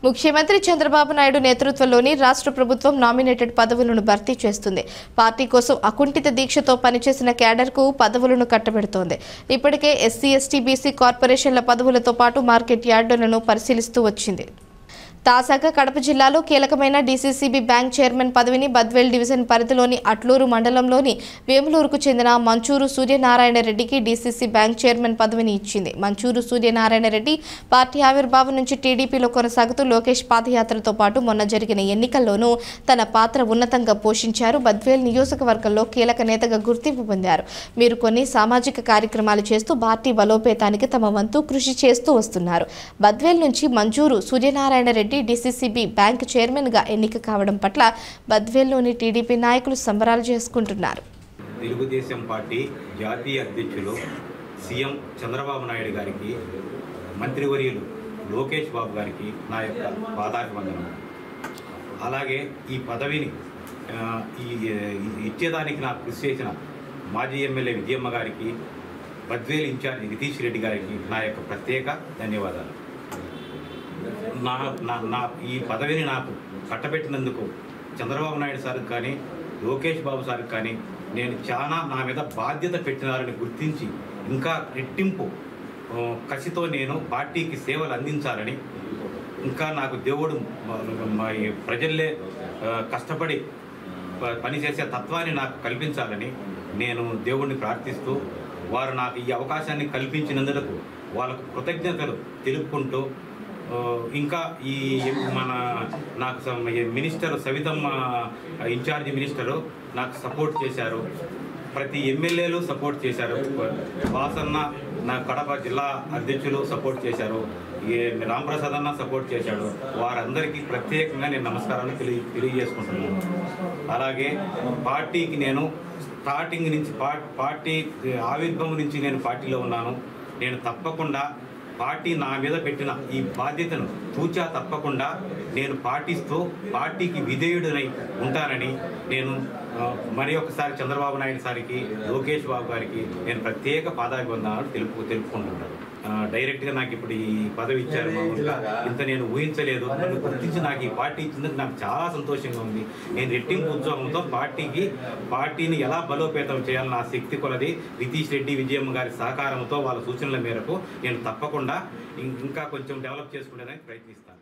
ముఖ్యమంత్రి చంద్రబాబు నాయుడు నేతృత్వంలోని రాష్ట్ర ప్రభుత్వం నామినేటెడ్ పదవులను భర్తీ చేస్తుంది. పార్టీ కోసం అకుంఠిత దీక్షతో పనిచేసిన క్యాడర్కు పదవులను కట్టబెడుతోంది. ఇప్పటికే ఎస్సీ, ఎస్టీ, బీసీ కార్పొరేషన్ల పదవులతో పాటు మార్కెట్ యార్డులను పరిశీలిస్తూ వచ్చింది. తాజాగా కడప జిల్లాలో కీలకమైన డీసీసీబీ బ్యాంక్ చైర్మన్ పదవిని బద్వేల్ డివిజన్ పరిధిలోని అట్లూరు మండలంలోని వేములూరుకు చెందిన మంచూరు సూర్యనారాయణ రెడ్డికి డీసీసీ బ్యాంక్ చైర్మన్ పదవిని ఇచ్చింది. మంచూరు సూర్యనారాయణ రెడ్డి పార్టీ ఆవిర్భావం నుంచి టీడీపీలో కొనసాగుతూ లోకేష్ పాదయాత్రతో పాటు మొన్న జరిగిన ఎన్నికల్లోనూ తన పాత్ర ఉన్నతంగా పోషించారు. బద్వేల్ నియోజకవర్గంలో కీలక నేతగా గుర్తింపు పొందారు. మీరు కొన్ని సామాజిక కార్యక్రమాలు చేస్తూ పార్టీ బలోపేతానికి తమ వంతు కృషి చేస్తూ వస్తున్నారు. బద్వేల్ నుంచి Manchuru Suryanarayana Reddy DCCB bank chairman గా ఎన్నిక కావడం పట్ల బద్వేల్లోని టీడీపీ నాయకులు సంబరాలు చేసుకుంటున్నారు. తెలుగుదేశం పార్టీ జాతీయ అధ్యక్షులు సీఎం చంద్రబాబు నాయుడు గారికి, మంత్రివర్యులు లోకేష్ బాబు గారికి నా యొక్క పాదాభివందనం. అలాగే ఈ పదవిని ఇచ్చేదానికి నాకు కృషి చేసిన మాజీ ఎమ్మెల్యే విజయమ్మ గారికి, బద్వేల్ ఇన్ఛార్జి నితీష్ రెడ్డి గారికి నా యొక్క ప్రత్యేక ధన్యవాదాలు. ఈ పదవిని నాకు కట్టబెట్టినందుకు చంద్రబాబు నాయుడు సార్కి కానీ, లోకేష్ బాబు సార్కి కానీ నేను చాలా నా మీద బాధ్యత పెట్టినారని గుర్తించి ఇంకా రెట్టింపు కసితో నేను పార్టీకి సేవలు అందించాలని, ఇంకా నాకు దేవుడు ప్రజల్లే కష్టపడి పనిచేసే తత్వాన్ని నాకు కల్పించాలని నేను దేవుడిని ప్రార్థిస్తూ, వారు నాకు ఈ అవకాశాన్ని కల్పించినందుకు వాళ్ళకు కృతజ్ఞతలు తెలుపుకుంటూ, ఇంకా ఈ నాకు మినిస్టర్ సవితమ్మ ఇన్ఛార్జి మినిస్టరు నాకు సపోర్ట్ చేశారు. ప్రతి ఎమ్మెల్యేలు సపోర్ట్ చేశారు. వాసన్న నా కడప జిల్లా అధ్యక్షులు సపోర్ట్ చేశారు. రాంప్రసాద్ అన్న సపోర్ట్ చేశాడు. వారందరికీ ప్రత్యేకంగా నేను నమస్కారాలు తెలియజేసుకుంటున్నాను. అలాగే పార్టీకి నేను స్టార్టింగ్ నుంచి పార్టీ ఆవిర్భావం నుంచి నేను పార్టీలో ఉన్నాను. నేను తప్పకుండా పార్టీ నా మీద పెట్టిన ఈ బాధ్యతను తూచా తప్పకుండా నేను పాటిస్తూ పార్టీకి విధేయుడనై ఉంటానని నేను మరి ఒకసారి చంద్రబాబు నాయుడు సారికి, లోకేష్ బాబు గారికి నేను ప్రత్యేక పాదాభివందనాలు తెలుపుకుంటున్నాను. డైరెక్ట్గా నాకు ఇప్పుడు ఈ పదవి ఇచ్చారు. మామూలుగా ఇంత నేను ఊహించలేదు. నన్ను గుర్తించి నాకు ఈ పార్టీ ఇచ్చినందుకు నాకు చాలా సంతోషంగా ఉంది. నేను రెట్టింపు ఉద్యోగంతో పార్టీని ఎలా బలోపేతం చేయాలని నా శక్తి కొలది నితీష్ రెడ్డి, విజయమ్మ గారి సహకారంతో వాళ్ళ సూచనల మేరకు నేను తప్పకుండా ఇంకా కొంచెం డెవలప్ చేసుకునేదానికి ప్రయత్నిస్తాను.